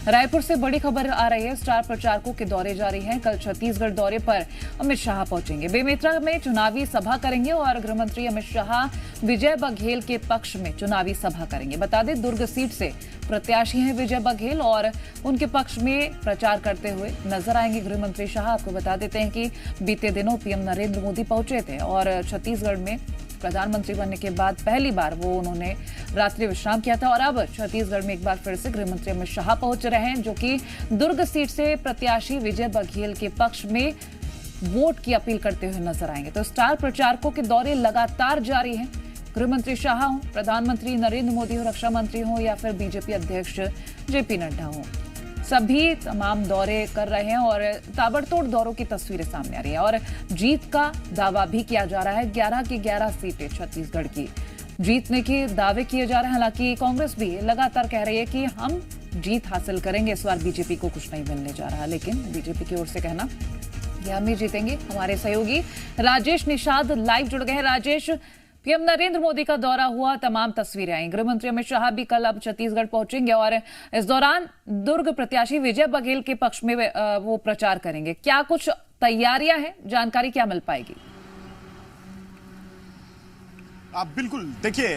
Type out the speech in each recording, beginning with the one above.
रायपुर से बड़ी खबर आ रही है। स्टार प्रचारकों के दौरे जारी हैं। कल छत्तीसगढ़ दौरे पर अमित शाह पहुंचेंगे। बेमेतरा में चुनावी सभा करेंगे और गृहमंत्री अमित शाह विजय बघेल के पक्ष में चुनावी सभा करेंगे। बता दें, दुर्ग सीट से प्रत्याशी हैं विजय बघेल और उनके पक्ष में प्रचार करते हुए नजर आएंगे गृहमंत्री शाह। आपको बता देते हैं कि बीते दिनों पीएम नरेंद्र मोदी पहुंचे थे और छत्तीसगढ़ में प्रधानमंत्री बनने के बाद पहली बार उन्होंने रात्रि विश्राम किया था और अब छत्तीसगढ़ में एक बार फिर से गृहमंत्री अमित शाह पहुंच रहे हैं, जो कि दुर्ग सीट से प्रत्याशी विजय बघेल के पक्ष में वोट की अपील करते हुए नजर आएंगे। तो स्टार प्रचारकों के दौरे लगातार जारी हैं। गृहमंत्री शाह हो, प्रधानमंत्री नरेंद्र मोदी हो, रक्षा मंत्री हो या फिर बीजेपी अध्यक्ष जेपी नड्डा हो, सभी तमाम दौरे कर रहे हैं और ताबड़तोड़ दौरों की तस्वीरें सामने आ रही है और जीत का दावा भी किया जा रहा है। 11 की 11 सीटें छत्तीसगढ़ की जीतने के दावे किए जा रहे हैं। हालांकि कांग्रेस भी लगातार कह रही है कि हम जीत हासिल करेंगे, इस बार बीजेपी को कुछ नहीं मिलने जा रहा, लेकिन बीजेपी की ओर से कहना कि हम ही जीतेंगे। हमारे सहयोगी राजेश निषाद लाइव जुड़ गए हैं। राजेश, पीएम नरेंद्र मोदी का दौरा हुआ, तमाम तस्वीरें आई। गृहमंत्री अमित शाह भी कल अब छत्तीसगढ़ पहुंचेंगे और इस दौरान दुर्ग प्रत्याशी विजय बघेल के पक्ष में वो प्रचार करेंगे। क्या कुछ तैयारियां हैं, जानकारी क्या मिल पाएगी? बिल्कुल, देखिए,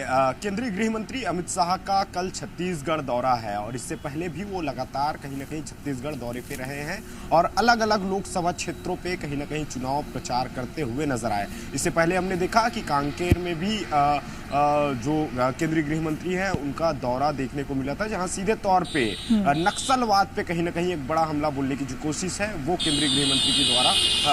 केंद्रीय गृह मंत्री अमित शाह का कल छत्तीसगढ़ दौरा है और इससे पहले भी वो लगातार कहीं ना कहीं छत्तीसगढ़ दौरे पे रहे हैं और अलग अलग लोकसभा क्षेत्रों पे कहीं ना कहीं चुनाव प्रचार करते हुए नजर आए। इससे पहले हमने देखा कि कांकेर में भी जो केंद्रीय गृह मंत्री हैं उनका दौरा देखने को मिला था, जहां सीधे तौर पे नक्सलवाद पे कहीं ना कहीं एक बड़ा हमला बोलने की जो कोशिश है वो केंद्रीय गृह मंत्री के द्वारा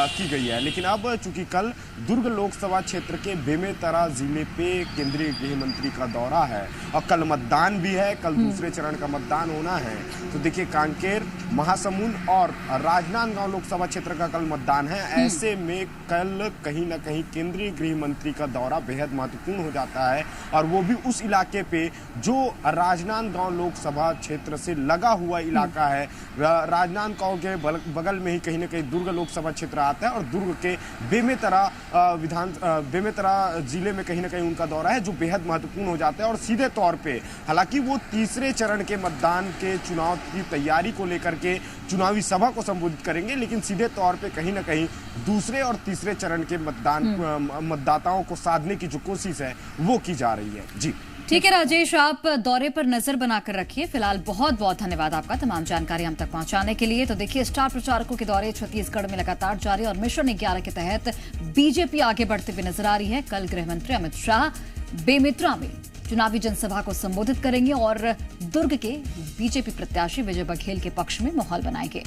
की गई है। लेकिन अब चूंकि कल दुर्ग लोकसभा क्षेत्र के बेमेतरा जिले पे केंद्रीय गृह मंत्री का दौरा है और कल मतदान भी है, कल दूसरे चरण का मतदान होना है। तो देखिए, कांकेर, महासमुंद और राजनांदगांव लोकसभा क्षेत्र का कल मतदान है। ऐसे में कल कहीं ना कहीं केंद्रीय गृह मंत्री का दौरा बेहद महत्वपूर्ण हो जाता है और वो भी उस इलाके पे जो राजनांदगांव लोकसभा क्षेत्र से लगा हुआ इलाका है। राजनांदगांव के बगल में ही कहीं ना कहीं दुर्ग लोकसभा क्षेत्र आता है और दुर्ग के बेमेतरा जिले में कहीं ना कहीं उनका दौरा है, जो बेहद महत्वपूर्ण हो जाता है। और सीधे तौर पे हालांकि वो तीसरे चरण के मतदान के चुनाव की तैयारी को लेकर के चुनावी सभा को संबोधित करेंगे, लेकिन सीधे तौर पे कहीं ना कहीं दूसरे और तीसरे चरण के मतदाताओं को साधने की जो कोशिश है वो की जा रही है। जी ठीक है राजेश, आप दौरे पर नजर बनाकर रखिए। फिलहाल बहुत बहुत धन्यवाद आपका तमाम जानकारी हम तक पहुंचाने के लिए। तो देखिए, स्टार प्रचारकों के दौरे छत्तीसगढ़ में लगातार जारी और मिशन 11 के तहत बीजेपी आगे बढ़ते हुए नजर आ रही है। कल गृहमंत्री अमित शाह बेमेतरा में चुनावी जनसभा को संबोधित करेंगे और दुर्ग के बीजेपी प्रत्याशी विजय बघेल के पक्ष में माहौल बनाएंगे।